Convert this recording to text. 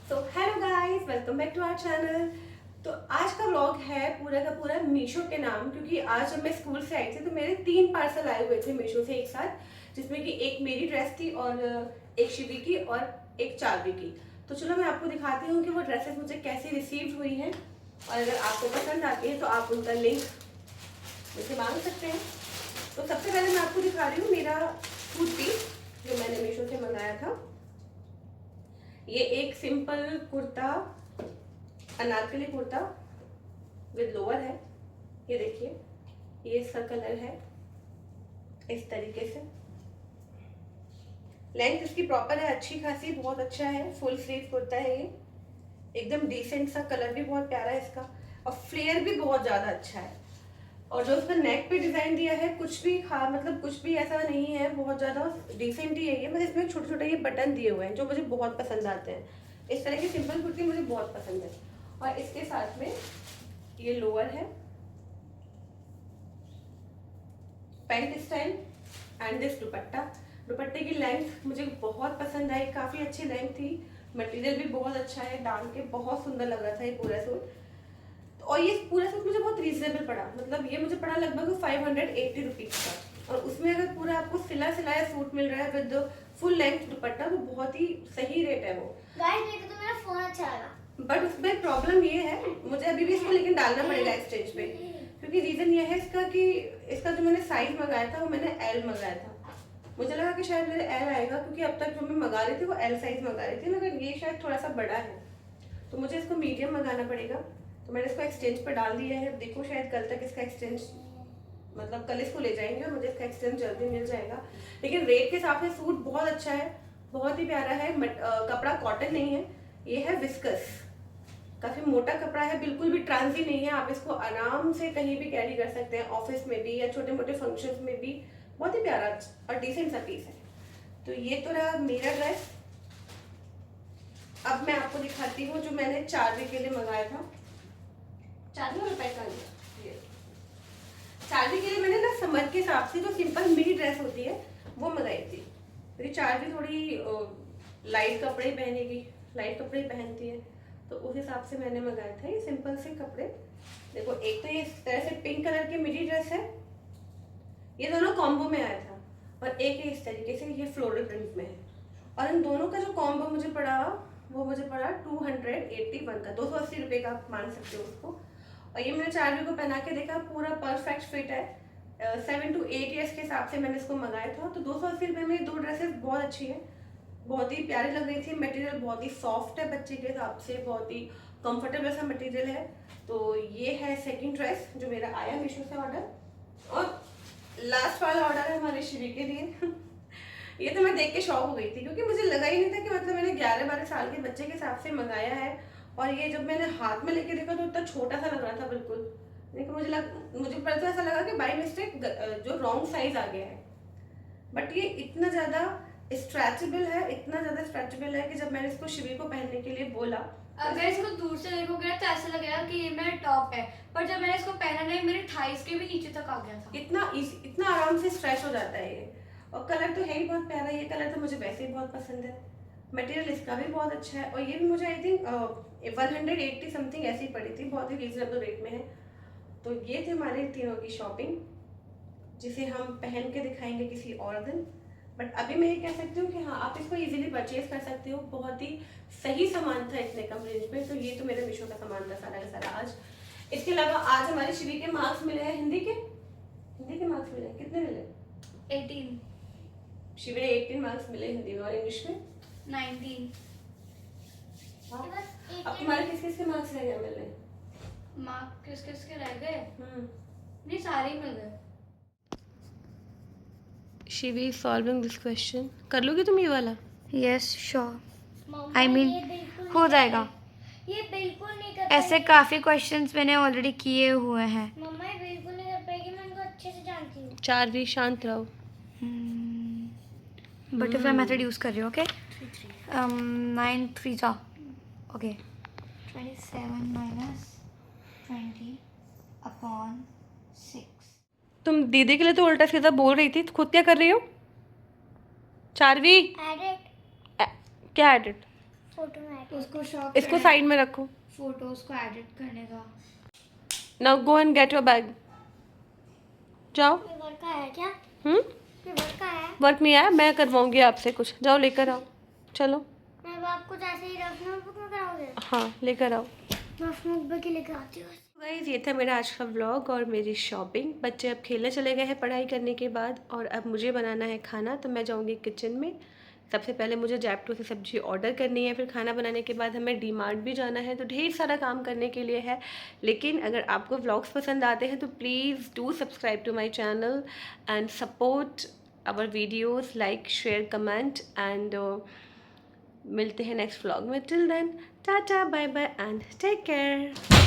तो hello guys, welcome back to our channel. तो आज का व्लॉग है पूरा का पूरा मीशो के नाम, क्योंकि आज जब मैं स्कूल से आई थी तो मेरे 3 पार्सल आए हुए थे मीशो से एक साथ, जिसमें कि एक मेरी ड्रेस थी और एक शिवी की और एक चारवी की। तो चलो मैं आपको दिखाती हूँ कि वो ड्रेसेस मुझे कैसे रिसीव हुई हैं, और अगर आपको पसंद आती है तो आप उनका लिंक मुझसे मांग सकते हैं। तो सबसे पहले मैं आपको दिखा रही हूँ मेरा सूट पीस जो मैंने मीशो से मंगाया था। ये एक simple kurta, Anarkali kurta with lower है। ये देखिए, ये इसका कलर है इस तरीके से। लेंथ इसकी प्रॉपर है, अच्छी खासी, बहुत अच्छा है। फुल स्लीव कुर्ता है ये, एकदम डिसेंट सा। कलर भी बहुत प्यारा है इसका और फ्लेयर भी बहुत ज्यादा अच्छा है। और जो उसका नेक पे डिजाइन दिया है, कुछ भी मतलब कुछ भी ऐसा नहीं है, बहुत ज्यादा डिसेंट ही है ये। बस इसमें छोटे छोटे ये बटन दिए हुए हैं जो मुझे बहुत पसंद आते हैं। इस तरह की सिंपल कुर्ती मुझे बहुत पसंद है। और इसके साथ में ये लोअर है, पैंट स्टाइल, एंड दिस दुपट्टा। दुपट्टे की लेंथ मुझे बहुत पसंद आई, काफी अच्छी लेंथ थी। मटेरियल भी बहुत अच्छा है, डाल के बहुत सुंदर लग रहा था ये पूरा सूट। और ये पूरा सूट मुझे बहुत रीजनेबल पड़ा, मतलब ये मुझे पड़ा लगभग 580 रुपीज का। और उसमें अगर पूरा आपको सिला सिलाया सूट मिल रहा है विद फुल लेंथ दुपट्टा, तो बहुत ही सही रेट है वो। गाइस मेरे को तो मेरा फोन अच्छा लगा, बट उसमें प्रॉब्लम ये है, मुझे अभी भी इसको लेकिन डालना पड़ेगा एक्सचेंज पे, क्योंकि रीजन ये है इसका कि इसका जो मैंने साइज मंगाया था वो मैंने एल मंगाया था। मुझे लगा कि शायद मेरे एल आएगा, क्योंकि अब तक जो मैं मंगा रही थी वो एल साइज मंगा रही थी, मगर ये शायद थोड़ा सा बड़ा है, तो मुझे इसको मीडियम मंगाना पड़ेगा। तो मैंने इसको एक्सचेंज पर डाल दिया है। देखो शायद कल तक इसका एक्सचेंज, मतलब कल इसको ले जाएंगे और मुझे इसका एक्सचेंज जल्दी मिल जाएगा। लेकिन रेट के हिसाब से सूट बहुत अच्छा है, बहुत ही प्यारा है। कपड़ा कॉटन नहीं है, ये है विस्कस, काफी मोटा कपड़ा है, बिल्कुल भी ट्रांसी नहीं है। आप इसको आराम से कहीं भी कैरी कर सकते हैं, ऑफिस में भी या छोटे मोटे फंक्शंस में भी। बहुत ही प्यारा और डिसेंट सा पीस है। तो ये तो रहा मेरा ड्रेस। अब मैं आपको दिखाती हूँ जो मैंने चारवी के लिए मंगाया था। चारवी वाला पैक कर दिया। चारवी के लिए मैंने ना समर के हिसाब से जो सिंपल मिनी ड्रेस होती है वो मंगाई थी। मेरी चारवी थोड़ी लाइट कपड़े पहनेगी, लाइट कपड़े पहनती है, तो उस हिसाब से मैंने मंगाया था ये सिंपल से कपड़े। देखो, एक तो ये इस तरह से पिंक कलर की मिनी ड्रेस है, ये दोनों कॉम्बो में आया था, और एक इस तरीके से ये फ्लोरल प्रिंट में है। और इन दोनों का जो कॉम्बो मुझे पड़ा, वो मुझे पड़ा 281 का, 280 रुपये का आप मान सकते हो उसको। और ये मैंने चारवी को पहना के देखा, पूरा परफेक्ट फिट है। 7 to 8 ईयर्स के हिसाब से मैंने इसको मंगाया था। तो 280 रुपये में ये दो ड्रेसेस बहुत अच्छी है, बहुत ही प्यारी लग रही थी। मटेरियल बहुत ही सॉफ्ट है, बच्चे के हिसाब से बहुत ही कंफर्टेबल सा मटेरियल है। तो ये है सेकंड ड्रेस जो मेरा आया मीशो से ऑर्डर। और लास्ट वाला ऑर्डर है हमारे श्री के लिए। ये तो मैं देख के शॉक हो गई थी, क्योंकि मुझे लगा ही नहीं था कि मतलब मैंने 11-12 साल के बच्चे के हिसाब से मंगाया है। और ये जब मैंने हाथ में लेके देखा तो इतना छोटा सा लग रहा था बिल्कुल। लेकिन मुझे पहले तो ऐसा लगा कि बाई मिस्टेक जो रॉन्ग साइज आ गया है। बट ये इतना ज्यादा स्ट्रेचेबल है, इतना ज्यादा स्ट्रेचेबल है कि जब मैंने इसको शिवी को पहनने के लिए बोला, अगर इसको दूर से देखोगे तो ऐसा लगेगा कि ये मेरा टॉप है, पर जब मैंने इसको पहना नहीं, मेरे थाइस के भी नीचे तक आ गया था। इतना आराम से स्ट्रेच हो जाता है ये। और कलर तो है ही बहुत प्यारा, ये कलर तो मुझे वैसे ही बहुत पसंद है। मटेरियल इसका भी बहुत अच्छा है, और ये भी मुझे आई थिंक 180 समथिंग ऐसी पड़ी थी, बहुत ही रीजनेबल रेट में है। तो ये थे हमारे तीनों की शॉपिंग, जिसे हम पहन के दिखाएंगे किसी और दिन। बट अभी मैं ये कह सकती हूँ कि हाँ, आप इसको इजीली परचेज कर सकते हो, बहुत ही सही सामान था इतने कम रेंज में। तो ये तो मेरे मीशो का सामान था सारा का सारा आज। इसके अलावा आज हमारे श्री के मार्क्स मिले हैं, हिंदी के मार्क्स मिले हैं। कितने मिले? 18, शिवी ने 18 मार्क्स मिले हिंदी में, और इंग्लिश में 19। हाँ। अब तुम्हारे किस किस के मार्क्स रह गए मिलने? मार्क किस किस के रह गए? नहीं, सारे ही मिल गए। शिवी सॉल्विंग दिस क्वेश्चन कर लोगे तुम ये वाला? यस श्योर, I mean, हो जाएगा। ये बिल्कुल नहीं कर ऐसे काफी क्वेश्चंस मैंने ऑलरेडी किए हुए हैं। मम्मा ये बिल्कुल नहीं कर पाएगी, मैं इनको अच्छे से जानती हूँ। चारवी शांत रहो। बटरफ्लाई मेथड यूज कर रही हो? ओके, 9 3 जा। Okay, 27 minus 20 upon 6। तुम दीदी के लिए तो उल्टा सीधा बोल रही थी, खुद क्या कर रही हो? चारवी Add it, क्या एडिट? फोटो में ऐड उसको शॉप इसको साइड में रखो. फोटोज को एडिट करने का. Now go and get your bag. जाओ. ये वर्क का है क्या? हम्म. ये वर्क का है? वर्क नहीं आया, मैं करवाऊंगी आपसे कुछ. जाओ लेकर आओ. चलो. मैं अब आपको जैसे ही रफ नोटबुक में कराओगे? हाँ लेकर आओ. रफ नोटबुक के लेकर आती हूँ. गाइस ये था मेरा आज का व्लॉग और मेरी शॉपिंग. बच्चे अब खेलने चले गए हैं पढ़ाई करने के बाद और अब मुझे बनाना है खाना. तो मैं जाऊंगी किचन में. सबसे पहले मुझे जैप्टो से सब्जी ऑर्डर करनी है, फिर खाना बनाने के बाद हमें डीमार्ट भी जाना है. तो ढेर सारा काम करने के लिए है. लेकिन अगर आपको व्लॉग्स पसंद आते हैं तो please do subscribe to my channel and support our videos. Like share comment and मिलते हैं नेक्स्ट व्लॉग में. Till then tata bye bye and take care.